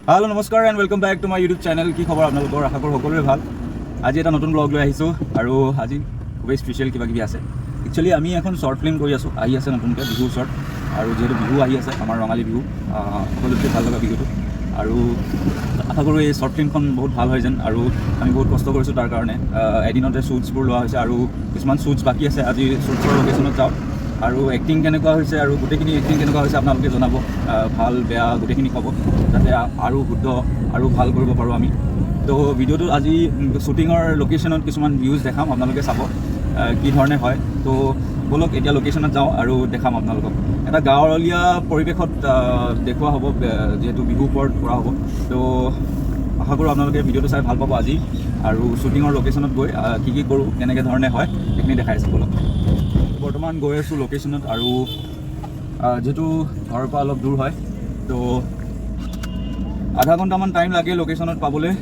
Hello नमस्कार and welcome back to my YouTube channel की खबर आपलोকৰ आशा কৰোঁ সকলোৰে ভাল। আজি এটা নতুন ব্লগ লৈ আহিছোঁ আৰু আজি খুবেই স্পেচিয়েল কিবা কিবি আছে। একচুৱেলি আমি এখন শ্বৰ্ট ফিল্ম কৰি আছোঁ, আহি আছে নতুনকৈ বিহুৰ শ্বৰ্ট, আৰু যিহেতু বিহু আহি আছে আমাৰ ৰঙালী বিহু, সকলোতকৈ ভাল লগা বিহুটো, আৰু আশা কৰোঁ এই শ্বৰ্ট ফিল্মখন বহুত ভাল হয় যেন, আৰু আমি বহুত কষ্ট কৰিছোঁ তাৰ কাৰণে। এদিনতে শ্বুটছবোৰ লোৱা হৈছে আৰু কিছুমান শ্বুটছ বাকী আছে। আজি শ্বুটছৰ লোকেশ্যনত যাওঁ আৰু এক্টিং কেনেকুৱা হৈছে আৰু গোটেইখিনি এক্টিং কেনেকুৱা হৈছে আপোনালোকে জনাব, ভাল বেয়া গোটেইখিনি ক'ব, যাতে আৰু শুদ্ধ আৰু ভাল কৰিব পাৰোঁ আমি। তো ভিডিঅ'টো আজি শ্বুটিঙৰ লোকেশ্যনত কিছুমান ভিউজ দেখাম, আপোনালোকে চাব কি ধৰণে হয়। তো ব'লক এতিয়া লোকেশ্যনত যাওঁ আৰু দেখাম আপোনালোকক। এটা গাঁৱলীয়া পৰিৱেশত দেখুওৱা হ'ব, যিহেতু বিহুৰ ওপৰত কৰা হ'ব। তো আশা কৰোঁ আপোনালোকে ভিডিঅ'টো চাই ভাল পাব আজি, আৰু শ্বুটিঙৰ লোকেশ্যনত গৈ কি কি কৰোঁ, কেনেকৈ ধৰণে হয় সেইখিনি দেখাই আছোঁ। ব'লক বৰ্তমান গৈ আছোঁ লোকেশ্যনত, আৰু যিহেতু ঘৰৰ পৰা অলপ দূৰ হয়, তো আধা ঘণ্টামান টাইম লাগে লোকেশ্যনত পাবলৈ।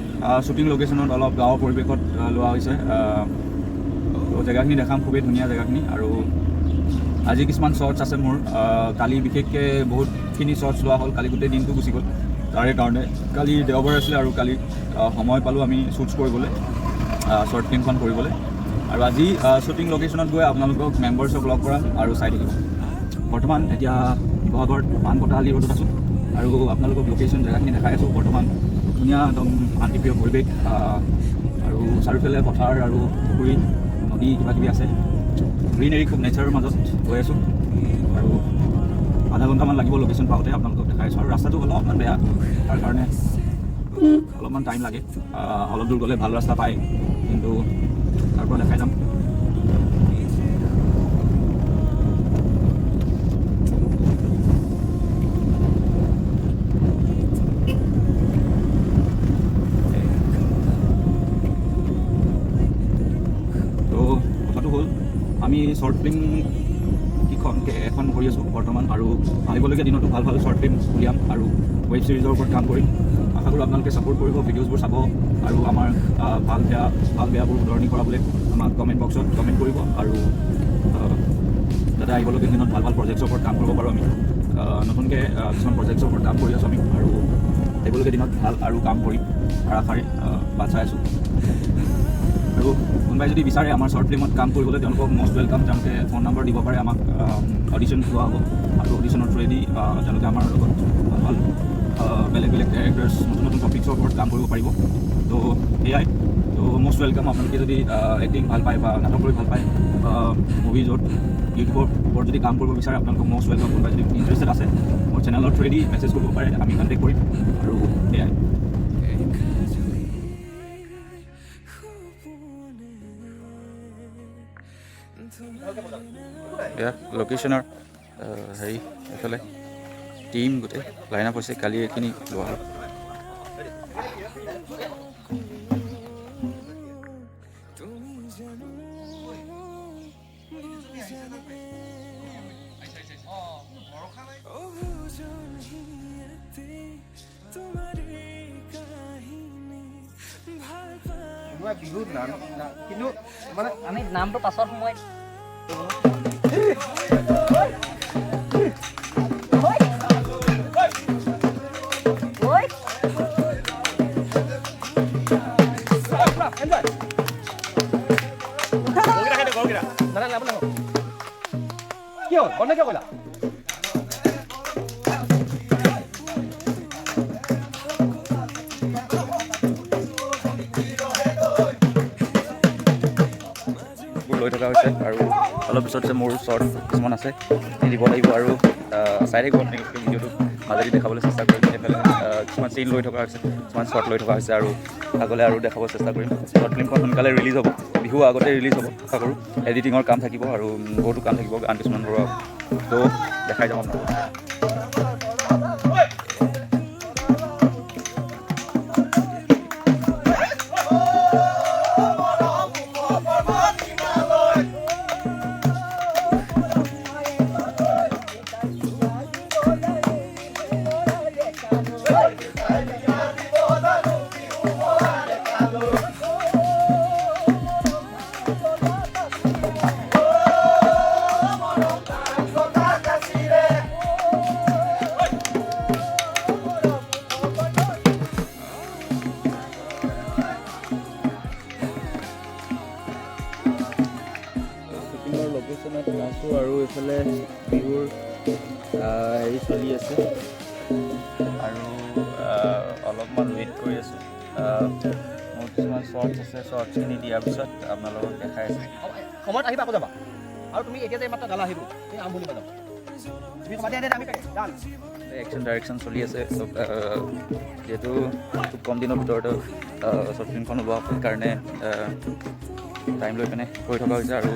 শ্বুটিং লোকেশ্যনত অলপ গাঁৱৰ পৰিৱেশত লোৱা হৈছে। তো জেগাখিনি দেখাম, খুবেই ধুনীয়া জেগাখিনি। আৰু আজি কিছুমান শ্বৰ্টছ আছে মোৰ, কালি বিশেষকৈ বহুতখিনি শ্বৰ্টছ লোৱা হ'ল, কালি গোটেই দিনটো গুচি গ'ল তাৰে কাৰণে। কালি দেওবাৰ আছিলে আৰু কালি সময় পালোঁ আমি শ্বুটছ কৰিবলৈ, শ্বৰ্ট ফিল্মখন কৰিবলৈ। আৰু আজি শ্বুটিং লোকেশ্যনত গৈ আপোনালোকক মেম্বাৰ্ছক লগ কৰাম আৰু চাই থাকিব। বৰ্তমান এতিয়া শিৱসাগৰ পাণকটাহালি ৰোডত আছোঁ, আৰু আপোনালোকক লোকেশ্যন জেগাখিনি দেখাই আছোঁ। বৰ্তমান ধুনীয়া একদম শান্তিপ্ৰিয় পৰিৱেশ, আৰু চাৰিওফালে পথাৰ আৰু পুখুৰী নদী কিবা কিবি আছে, গ্ৰীনেৰী, খুব নেচাৰৰ মাজত গৈ আছোঁ। আৰু আধা ঘণ্টামান লাগিব লোকেশ্যন পাওঁতে, আপোনালোকক দেখাই আছোঁ। আৰু ৰাস্তাটো অলপমান বেয়া, তাৰ কাৰণে অলপমান টাইম লাগে। অলপ দূৰ গ'লে ভাল ৰাস্তা পায়, কিন্তু তাৰ পৰা দেখাই যাম। আমি শ্বৰ্ট ফিল্ম এখন কৰি আছোঁ বৰ্তমান, আৰু আহিবলগীয়া দিনতো ভাল ভাল শ্বৰ্ট ফিল্ম উলিয়াম আৰু ৱেব ছিৰিজৰ ওপৰত কাম কৰিম। আশা কৰোঁ আপোনালোকে ছাপোৰ্ট কৰিব, ভিডিঅ'জবোৰ চাব, আৰু আমাৰ ভাল বেয়াবোৰ শুধৰণি কৰাবলৈ আমাক কমেণ্ট বক্সত কমেণ্ট কৰিব, আৰু যাতে আহিবলগীয়া দিনত ভাল ভাল প্ৰজেক্টছৰ ওপৰত কাম কৰিব পাৰোঁ। আমি নতুনকৈ কিছুমান প্ৰজেক্টছৰ ওপৰত কাম কৰি আছোঁ আমি, আৰু আহিবলগীয়া দিনত ভাল আৰু কাম কৰিম আৰু আশাৰে বাট চাই আছোঁ। আৰু কোনোবাই যদি বিচাৰে আমাৰ শ্বৰ্ট ফিল্মত কাম কৰিবলৈ, তেওঁলোকক মষ্ট ৱেলকাম। তেওঁলোকে ফোন নম্বৰ দিব পাৰে, আমাক অডিশ্যন পোৱা হ'ব, আৰু অডিশ্যনৰ থ্ৰুৱেদি তেওঁলোকে আমাৰ লগত ভাল বেলেগ বেলেগ কেৰেক্টাৰ্ছ, নতুন নতুন টপিক্সৰ ওপৰত কাম কৰিব পাৰিব। তো এয়াই, তো মষ্ট ৱেলকাম। আপোনালোকে যদি এক্টিং ভাল পায় বা নাটক কৰি ভাল পায়, মুভিজত ইউটিউবৰ ওপৰত যদি কাম কৰিব বিচাৰে, আপোনালোকক মষ্ট ৱেলকাম। কোনোবাই যদি ইণ্টাৰেষ্টেড আছে, মোৰ চেনেলৰ থ্ৰুৱেদি মেছেজ কৰিব পাৰে, আমি কণ্টেক্ট কৰিম। আৰু এয়াই। এয়া লোকেশ্যনৰ হেৰি, এইফালে টিম গোটেই লাইন আপ হৈছে, কালি এইখিনি লোৱা হ'ল। বিহুত নাম কিন্তু মানে আমি নামটো পাছত সময় কি হ'ল বন্ধ কিয় কৰিলা? লৈ থকা হৈছে, আৰু অলপ পিছত মোৰ শ্বৰ্ট কিছুমান আছে দিব লাগিব, আৰু চাই থাকিব আপোনালোকে ভিডিঅ'টো মাজেদি দেখাবলৈ চেষ্টা কৰিম। এইফালে কিছুমান চিন লৈ থকা হৈছে, কিছুমান শ্বৰ্ট লৈ থকা হৈছে, আৰু আগলৈ আৰু দেখাব চেষ্টা কৰিম। শ্বৰ্ট ফিল্মখন সোনকালে ৰিলিজ হ'ব, বিহু আগতে ৰিলিজ হ'ব আশা কৰোঁ। এডিটিঙৰ কাম থাকিব আৰু বহুতো কাম থাকিব, গান কিছুমান বঢ়াব, তো দেখাই যাম আপোনালোকক। এইফালে বিহুৰ হেৰি চলি আছে আৰু অলপমান ৱেইট কৰি আছোঁ। মোৰ কিছুমান শ্বৰ্টছ আছে, শ্বৰ্টছখিনি দিয়াৰ পিছত আপোনালোকক দেখাই আছোঁ। সময়ত আহিবা আকৌ যাবা আৰু তুমি এতিয়া যে মাত্ৰ গালা আহিব তুমি আৰম্ভণি বাজাবা তুমি কবা দিয়া আমি গান একশ্যন ডাইৰেকশ্যন চলি আছে চব। যিহেতু খুব কম দিনৰ ভিতৰতে শ্বৰ্ট ফিল্মখন হ'ব সেইকাৰণে টাইম লৈ পিনে কৰি থকা হৈছে আৰু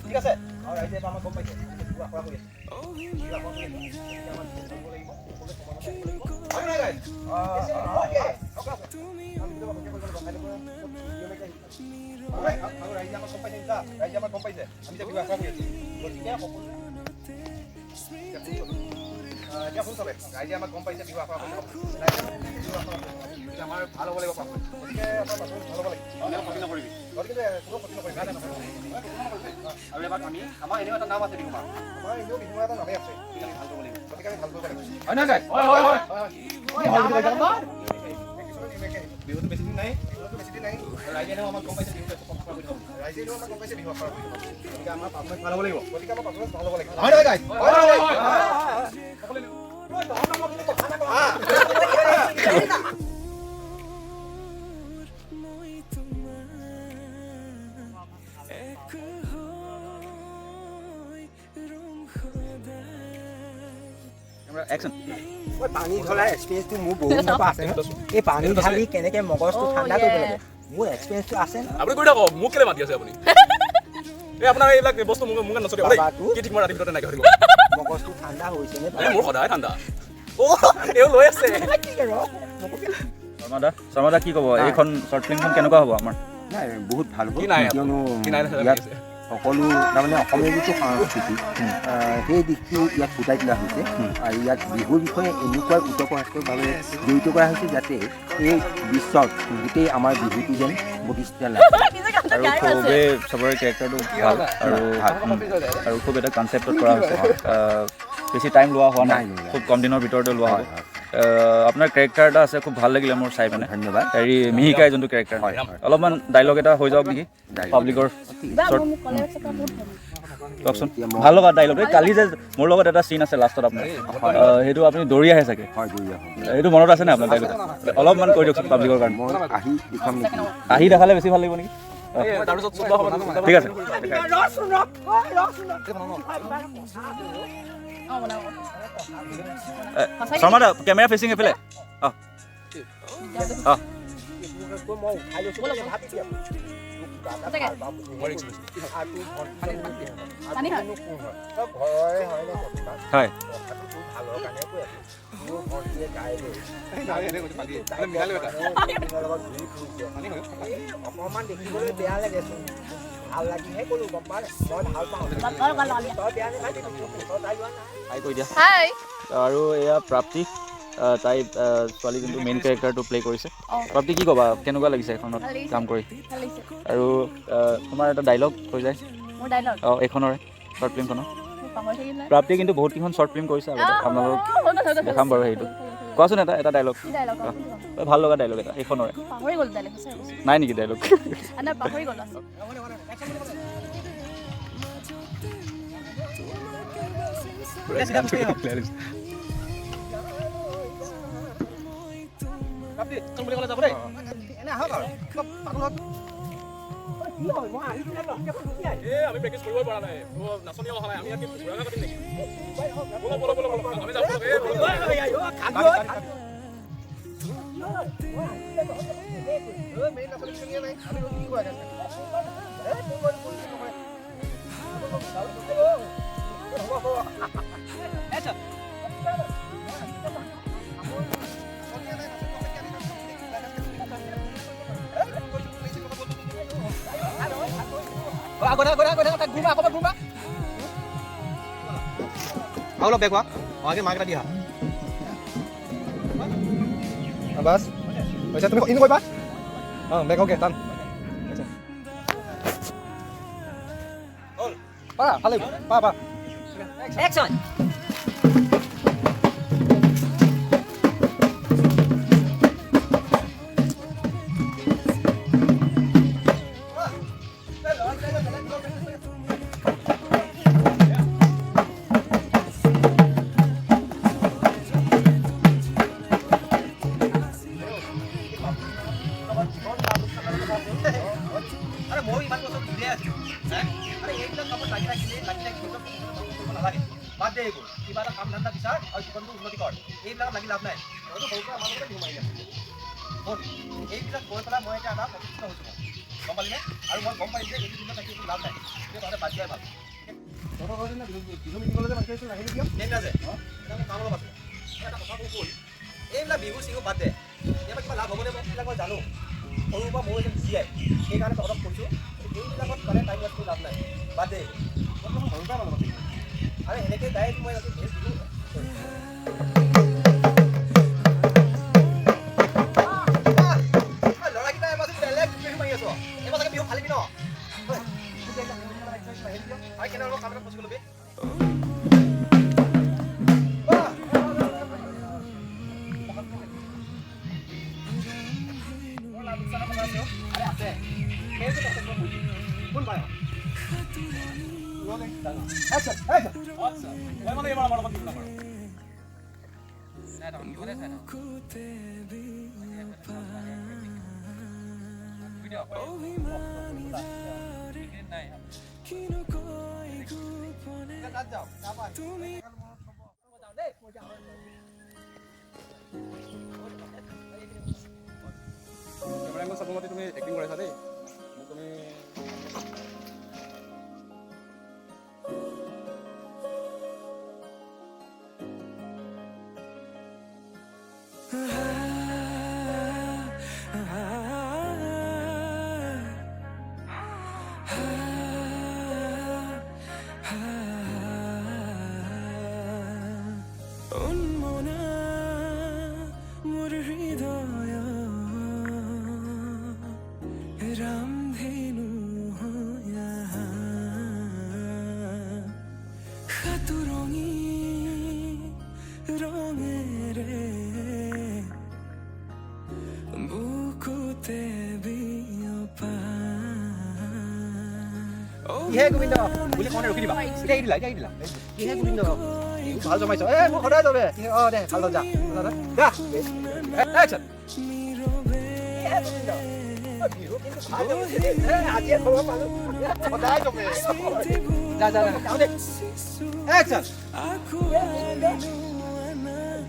ঠিক আছে আৰু ৰাইজে আমাক গম পাইছে আখৰা কৰি আছে ৰাইজে আমাক গম পাইছে আমি যে কিবা আখৰা কৰি আছো গতিকে এতিয়া শুন চবে ৰাইজে আমাক গম পাইছে বিহু আখৰা আমাৰ ভাল হ'ব লাগিব গতিকে আমাৰ ভাল হ'ব লাগিব ক্ষতি নকৰিবি গতিকে কোনো ক্ষতি নকৰিবি আৰু এবাৰ আমি আমাৰ এনেও এটা নাম আছে বিহু আমাৰ এনেও বিহু এটা নামেই আছে ভাল কৰিব লাগিব গতিকে আমি ভাল কৰিব লাগিব হয় নহয় বিহুটো বেছি দিন নাই ৰাইজে এনেও আমাক গম পাইছে বিহু ৰাইজে এনেও আমাক গম পাইছে বিহু আখৰা গতিকে আমাৰ পাৰফৰ্মেঞ্চ ভাল হ'ব লাগিব গতিকে আমাৰ পাৰফৰ্মেঞ্চ ভাল হ'ব লাগিব হয় নহয় গাইজ পানী ঢলা এক্সপিৰিয়েঞ্চটো মোৰ বহুত নপা আছে এই পানী ঢালি কেনেকৈ মগজটো ঠাণ্ডা কৰিব লাগে মোৰ এক্সপিৰিয়েঞ্চটো আছে আপুনি কৈ থাকক মোক কেলে মাতি আছে আপুনি এই আপোনাৰ এইবিলাক বস্তু মোক নচলে দেই কি ঠিক মই ৰাতি ভিতৰতে নাইকিয়া হৈ থাকিব মগজটো ঠাণ্ডা হৈছে নে মোৰ সদায় ঠাণ্ডা এও লৈ আছে শৰ্মা দা কি ক'ব এইখন শ্বৰ্ট ফিল্মখন কেনেকুৱা হ'ব আমাৰ? নাই বহুত ভাল হ'ব কি নাই কিয়নো কি নাই ইয়াত সকলো তাৰমানে অসমীয়া যিটো সংস্কৃতি সেই দিশটো ইয়াত ফুটাই তোলা হৈছে আৰু ইয়াত বিহুৰ বিষয়ে এনেকুৱা ওতঃপ্ৰোতভাৱে জড়িত কৰা হৈছে যাতে এই বিশ্বত গোটেই আমাৰ বিহুটো যেন প্ৰতিষ্ঠা লাভ আৰু খুবেই চবৰে কেৰেক্টাৰটো ভাল আৰু খুব এটা কনচেপ্টত কৰা হৈছে বেছি টাইম লোৱা হোৱা নাই খুব কম দিনৰ ভিতৰতে লোৱা হয় আপোনাৰ কেৰেক্টাৰ এটা আছে খুব ভাল লাগিলে মোৰ চাই পিনে ধন্যবাদ হেৰি মিহিকাই যোনটো কেৰেক্টাৰ অলপমান ডাইলগ এটা হৈ যাওক নেকি পাব্লিকৰ কওকচোন ভাল লগা ডাইলগ এই কালি যে মোৰ লগত এটা চিন আছে লাষ্টত আপোনাৰ সেইটো আপুনি দৌৰি আহে চাগে হয় দুই এখন সেইটো মনত আছে নে আপোনাৰ ডাইলগ অলপমান কৈ দিয়কচোন পাব্লিকৰ কাৰণে মই আহি দেখুৱাম নেকি আহি দেখালে বেছি ভাল লাগিব নেকি তাৰপিছত চলোৱা হ'ব ঠিক আছে অঁ বনাব শৰ্মা দা কেমেৰা ফেচিং এইফালে অঁ অঁ মই উঠাই লৈছোঁ বুলি ভাবিছোঁ সঁচাকৈ পানী হয় ঘৰৰে হয় নে প্ৰতিভা হয় কথাটো তোৰ ভালৰ কাৰণে কৈ আছোঁ তোৰ ভণ্টিয়ে গাই লৈ অকণমান দেখিবলৈ বেয়া লাগেচোন ভাল লাগিহে ক'লো গম পালে মই ভাল পাওঁ তই বেয়া নাপাবি তই তাই যোৱা নাই হাই কৈ দিয়া হাই আৰু এয়া প্ৰাপ্তি তাই ছোৱালী যোনটো মেইন কেৰেক্টাৰটো প্লে কৰিছে অঁ প্ৰাপ্তি কি ক'বা কেনেকুৱা লাগিছে এখনত ভাল লাগিছে। কাম কৰি ভাল লাগিছে আৰু তোমাৰ এটা ডাইলগ হৈ যায় মোৰ ডাইলগ অঁ এইখনৰে শ্বৰ্ট ফিল্মখনৰ মোৰ পাহৰি থাকিলে প্ৰাপ্তিয়ে কিন্তু বহুতকেইখন শ্বৰ্ট ফিল্ম কৰিছে আগতে আপোনালোকক দেখাম বাৰু সেইটো কোৱাচোন এটা ডাইলগ কি ডাইলগ ভাল লগা ডাইলগ এটা এইখনৰে পাহৰি গ'লো ডাইলগ সঁচাই কৈছোঁ নাই নেকি ডাইলগ নাই পাহৰি গ'লো এনে আহক আৰু পাগল হওক আমি প্ৰেক্টিচ কৰিবই পৰা নাই নাচনি অহা নাই আমি ইয়াত ঘূৰা কাটিম নেকি আমি যাব মেইন নাচনী চিনিয়ে নাই আমি কি কোৱা অলপ বেগ হোৱা আগে মাক এটা দিয়া বাছ পইচা তুমি ইন কৰিবা অঁ বেগ অ'কে টান পা ভালে পা একচন আৰে মই ইমান বছৰ ঘূৰি আছো আৰে এইবিলাক কামত লাগি থাকিলে নালাগে বাদ দে এইবোৰ কিবা এটা কাম ধান্দা বিচাৰ আৰু জীৱনটো উন্নতি কৰ এইবিলাক লাগি লাভ নাই মইতো সৰুৰ পৰা আমাৰ লগতে ঘুমাই আছো এইবিলাক গৈ পেলাই মই এতিয়া এটা প্ৰতিষ্ঠিত হৈছোঁ গম পালিনে আৰু মই গম পাইছোঁ যে এইটো দিনত থাকি একো লাভ নাই এতিয়া তহঁতে বাদ দিয়াই ভাল বিহু মিটিঙলৈ যে মাতি আহিছিল নাহিলি কিয় সেইদিনা যে মোৰ কাম অলপ আছে এটা কথা কওঁ ক'ল এইবিলাক বিহু চিহু বাদ দে ইয়াৰ কিবা লাভ হ'বনে মই এইবিলাক মই জানো সৰুৰ পৰা মই এজন জীয়াই সেইকাৰণে তহঁতক কৈছোঁ এইবিলাকত মানে টাইম ৱেষ্ট কৰি লাভ নাই বাদ দে সৰুৰ পৰা মানুহ আছে আৰু এনেকৈ গাই মই আজি ভেজ বিহু ল'ৰাকেইটা এবাৰ যদি বেলেগ বিহু মাৰি আছ এবাৰ চাগে বিহু ফালিবি ন আৰু কেনেকুৱা কাম এটা ফচি গ'লবি কোন পায় মই মানে এইবাৰ আমাৰ লগত কিবা কৰোঁ কেমেৰা চাব মতে তুমি এক্টিং কৰিছা দেই মোক তুমি কিহে গোবিন্দ বুলি কওঁতে ৰখি দিবা এতিয়া দিলা কিহে গোবিন্দ ভাল জমাইছ মোৰ সদায় যাবে অঁ দে ভাল যা যা বিহু কিন্তু ভাল জমিছে দেই। আজিয়ে খবৰ পালোঁ সদায় জমে যা যা যাওঁ দেই একচন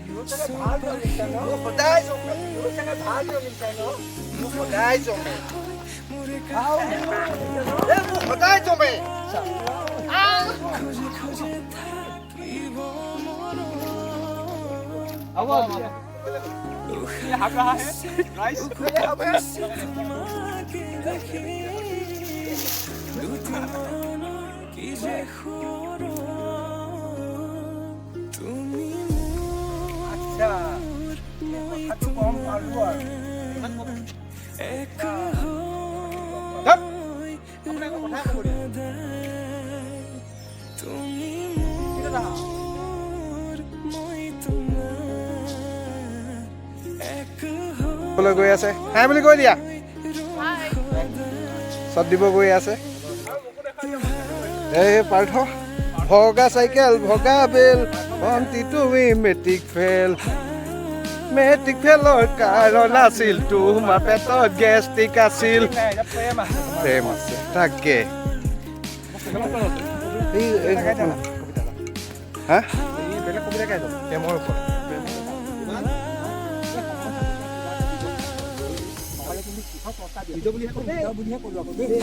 বিহু চাগে ভাল জমিছে ন সদায় জমে বিহু চাগে ভাল জমিছে ন সদায় জমে ভাল মোৰ সদায় জমে আচ্ছা কথাটো গম পালোঁ আৰু গৈ আছে হাই বুলি কৈ দিয়া হাই চট দিব গৈ আছে এই পাৰ্থ ভগা চাইকেল ভগা বেল ভণ্টি তুমি মেট্ৰিক ফেল কাৰণ আছিল তোমাৰ পেটত গেষ্টিক আছিল প্ৰেম আছে তাকে হা বেলেগ কবিতা গাই প্ৰেমৰ ওপৰত বুলিহে ক'লো আকৌ দেই